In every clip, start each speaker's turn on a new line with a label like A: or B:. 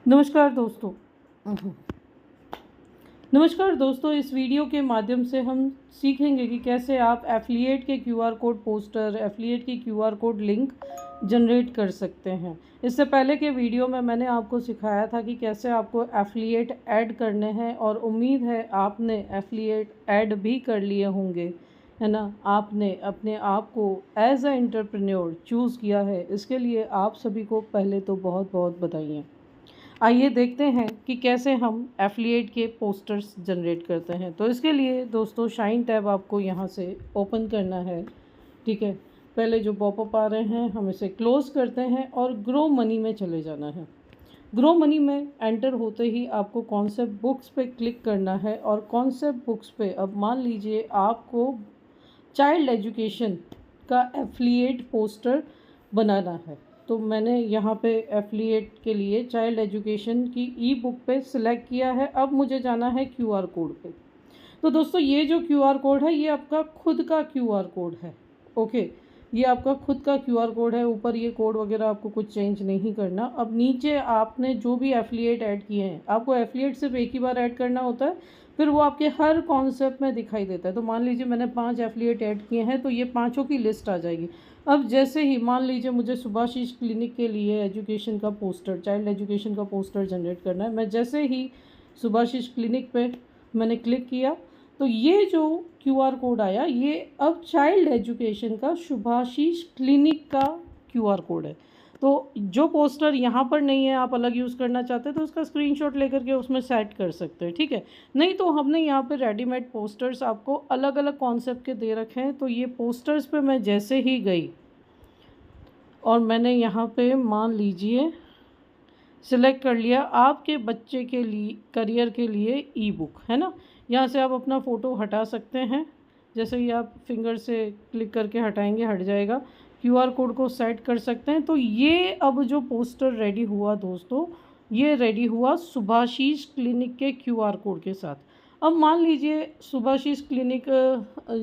A: नमस्कार दोस्तों। नमस्कार दोस्तों, इस वीडियो के माध्यम से हम सीखेंगे कि कैसे आप एफ़िलिएट के क्यूआर कोड पोस्टर, एफ़िलिएट की क्यूआर कोड लिंक जनरेट कर सकते हैं। इससे पहले के वीडियो में मैंने आपको सिखाया था कि कैसे आपको एफ़िलिएट ऐड करने हैं, और उम्मीद है आपने एफ़िलिएट ऐड भी कर लिए होंगे, है ना। आपने अपने आप को एज अ एंटरप्रेन्योर चूज़ किया है, इसके लिए आप सभी को पहले तो बहुत बहुत बधाइयाँ। आइए देखते हैं कि कैसे हम एफ़िलिएट के पोस्टर्स जनरेट करते हैं। तो इसके लिए दोस्तों शाइन टैब आपको यहाँ से ओपन करना है, ठीक है। पहले जो पॉपअप आ रहे हैं हम इसे क्लोज़ करते हैं और ग्रो मनी में चले जाना है। ग्रो मनी में एंटर होते ही आपको कॉन्सेप्ट बुक्स पे क्लिक करना है, और कॉन्सेप्ट बुक्स पे अब मान लीजिए आपको चाइल्ड एजुकेशन का एफ़िलिएट पोस्टर बनाना है। तो मैंने यहाँ पे एफ़िलिएट के लिए चाइल्ड एजुकेशन की ई बुक पे सिलेक्ट किया है। अब मुझे जाना है क्यूआर कोड पे। तो दोस्तों ये जो क्यूआर कोड है ये आपका खुद का क्यूआर कोड है, ओके। ये आपका खुद का क्यूआर कोड है। ऊपर ये कोड वगैरह आपको कुछ चेंज नहीं करना। अब नीचे आपने जो भी एफ़िलिएट ऐड किए हैं, आपको एफ़िलिएट सिर्फ एक ही बार ऐड करना होता है, फिर वो आपके हर कॉन्सेप्ट में दिखाई देता है। तो मान लीजिए मैंने 5 एफ़िलिएट ऐड किए हैं, तो ये पाँचों की लिस्ट आ जाएगी। अब जैसे ही मान लीजिए मुझे सुभाषिस क्लिनिक के लिए एजुकेशन का पोस्टर, चाइल्ड एजुकेशन का पोस्टर जनरेट करना है, मैं जैसे ही सुभाषिस क्लिनिक पे मैंने क्लिक किया, तो ये जो क्यूआर कोड आया ये अब चाइल्ड एजुकेशन का सुभाषिस क्लिनिक का क्यूआर कोड है। तो जो पोस्टर यहाँ पर नहीं है, आप अलग यूज़ करना चाहते हैं तो उसका स्क्रीनशॉट लेकर के उसमें सेट कर सकते हैं, ठीक है। नहीं तो हमने यहाँ पे रेडीमेड पोस्टर्स आपको अलग अलग कॉन्सेप्ट के दे रखे हैं। तो ये पोस्टर्स पे मैं जैसे ही गई और मैंने यहाँ पे मान लीजिए सिलेक्ट कर लिया आपके बच्चे के लिए करियर के लिए ई बुक, है ना। यहाँ से आप अपना फ़ोटो हटा सकते हैं। जैसे ही आप फिंगर से क्लिक करके हटाएंगे हट जाएगा। क्यूआर कोड को सेट कर सकते हैं। तो ये अब जो पोस्टर रेडी हुआ दोस्तों, ये रेडी हुआ सुभाषिस क्लिनिक के क्यूआर कोड के साथ। अब मान लीजिए सुभाषिस क्लिनिक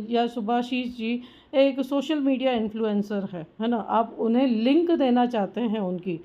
A: या सुभाषिस जी एक सोशल मीडिया इन्फ्लुएंसर है ना। आप उन्हें लिंक देना चाहते हैं, उनकी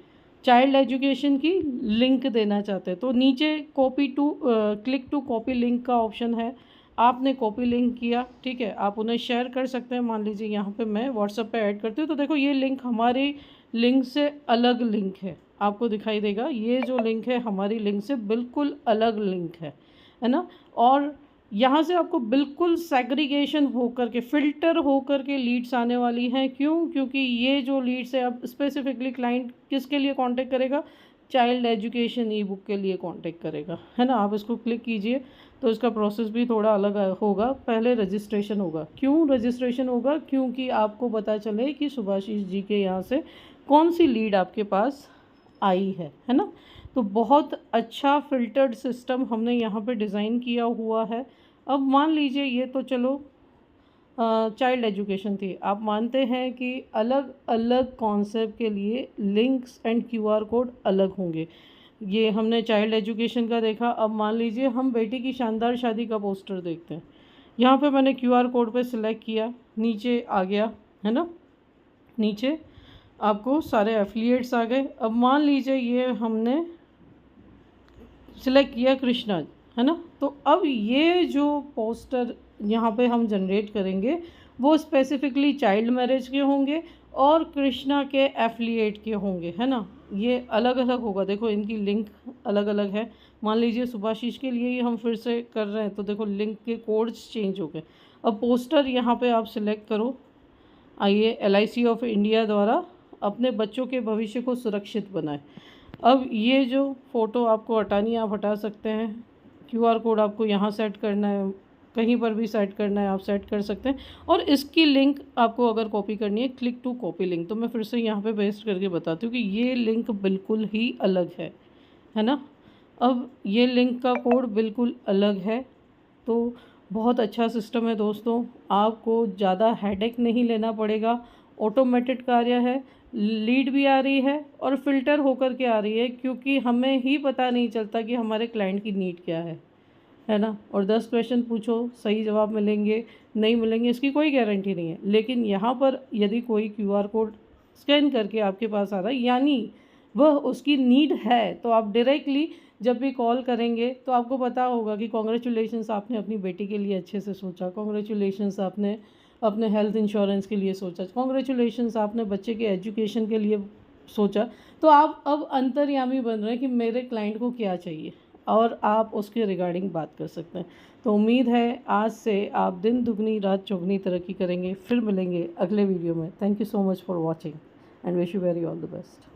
A: चाइल्ड एजुकेशन की लिंक देना चाहते हैं, तो नीचे copy to click to copy link का ऑप्शन है। आपने कॉपी लिंक किया, ठीक है। आप उन्हें शेयर कर सकते हैं। मान लीजिए यहाँ पे मैं व्हाट्सएप पे ऐड करती हूँ, तो देखो ये लिंक हमारी लिंक से अलग लिंक है, आपको दिखाई देगा। ये जो लिंक है हमारी लिंक से बिल्कुल अलग लिंक है ना। और यहाँ से आपको बिल्कुल सेग्रीगेशन होकर के, फ़िल्टर होकर के लीड्स आने वाली हैं। क्यों? क्योंकि ये जो लीड्स है, अब स्पेसिफिकली क्लाइंट किसके लिए कांटेक्ट करेगा? चाइल्ड एजुकेशन ई बुक के लिए कांटेक्ट करेगा, है ना। आप इसको क्लिक कीजिए तो इसका प्रोसेस भी थोड़ा अलग होगा। पहले रजिस्ट्रेशन होगा। क्यों रजिस्ट्रेशन होगा? क्योंकि आपको पता चले कि सुभाषिस जी के यहाँ से कौन सी लीड आपके पास आई है ना। तो बहुत अच्छा फ़िल्टर्ड सिस्टम हमने यहाँ पे डिज़ाइन किया हुआ है। अब मान लीजिए ये तो चलो चाइल्ड एजुकेशन थी। आप मानते हैं कि अलग अलग कॉन्सेप्ट के लिए लिंक्स एंड क्यूआर कोड अलग होंगे। ये हमने चाइल्ड एजुकेशन का देखा। अब मान लीजिए हम बेटी की शानदार शादी का पोस्टर देखते हैं। यहाँ पे मैंने क्यूआर कोड पे सिलेक्ट किया, नीचे आ गया, है ना। नीचे आपको सारे एफ़िलिएट्स आ गए। अब मान लीजिए ये हमने सिलेक्ट किया कृष्णा, है ना। तो अब ये जो पोस्टर यहाँ पे हम जनरेट करेंगे वो स्पेसिफिकली चाइल्ड मैरिज के होंगे और कृष्णा के एफ़िलिएट के होंगे, है ना। ये अलग अलग होगा। देखो इनकी लिंक अलग अलग है। मान लीजिए सुभाषिस के लिए ही हम फिर से कर रहे हैं, तो देखो लिंक के कोड्स चेंज हो गए। अब पोस्टर यहाँ पे आप सिलेक्ट करो। आइए LIC ऑफ इंडिया द्वारा अपने बच्चों के भविष्य को सुरक्षित बनाएं। अब ये जो फ़ोटो आपको हटानी है आप हटा सकते हैं। क्यूआर कोड आपको यहाँ सेट करना है, कहीं पर भी सेट करना है आप सेट कर सकते हैं। और इसकी लिंक आपको अगर कॉपी करनी है, क्लिक टू कॉपी लिंक, तो मैं फिर से यहाँ पे पेस्ट करके बताती हूँ कि ये लिंक बिल्कुल ही अलग है ना। अब ये लिंक का कोड बिल्कुल अलग है। तो बहुत अच्छा सिस्टम है दोस्तों। आपको ज़्यादा हेडेक नहीं लेना पड़ेगा। ऑटोमेटेड कार्य है। लीड भी आ रही है और फ़िल्टर होकर के आ रही है, क्योंकि हमें ही पता नहीं चलता कि हमारे क्लाइंट की नीड क्या है ना। और 10 क्वेश्चन पूछो, सही जवाब मिलेंगे नहीं मिलेंगे इसकी कोई गारंटी नहीं है। लेकिन यहाँ पर यदि कोई क्यूआर कोड स्कैन करके आपके पास आ रहा है, यानी वह उसकी नीड है, तो आप डायरेक्टली जब भी कॉल करेंगे तो आपको पता होगा कि कॉन्ग्रेचुलेशंस, आपने अपनी बेटी के लिए अच्छे से सोचा, कॉन्ग्रेचुलेशंस आपने अपने हेल्थ इंश्योरेंस के लिए सोचा, कॉन्ग्रेचुलेशंस आपने बच्चे के एजुकेशन के लिए सोचा। तो आप अब अंतर्यामी बन रहे हैं कि मेरे क्लाइंट को क्या चाहिए और आप उसके रिगार्डिंग बात कर सकते हैं। तो उम्मीद है आज से आप दिन दुगनी रात चौगनी तरक्की करेंगे। फिर मिलेंगे अगले वीडियो में। Thank you so much for watching and wish you very all the best.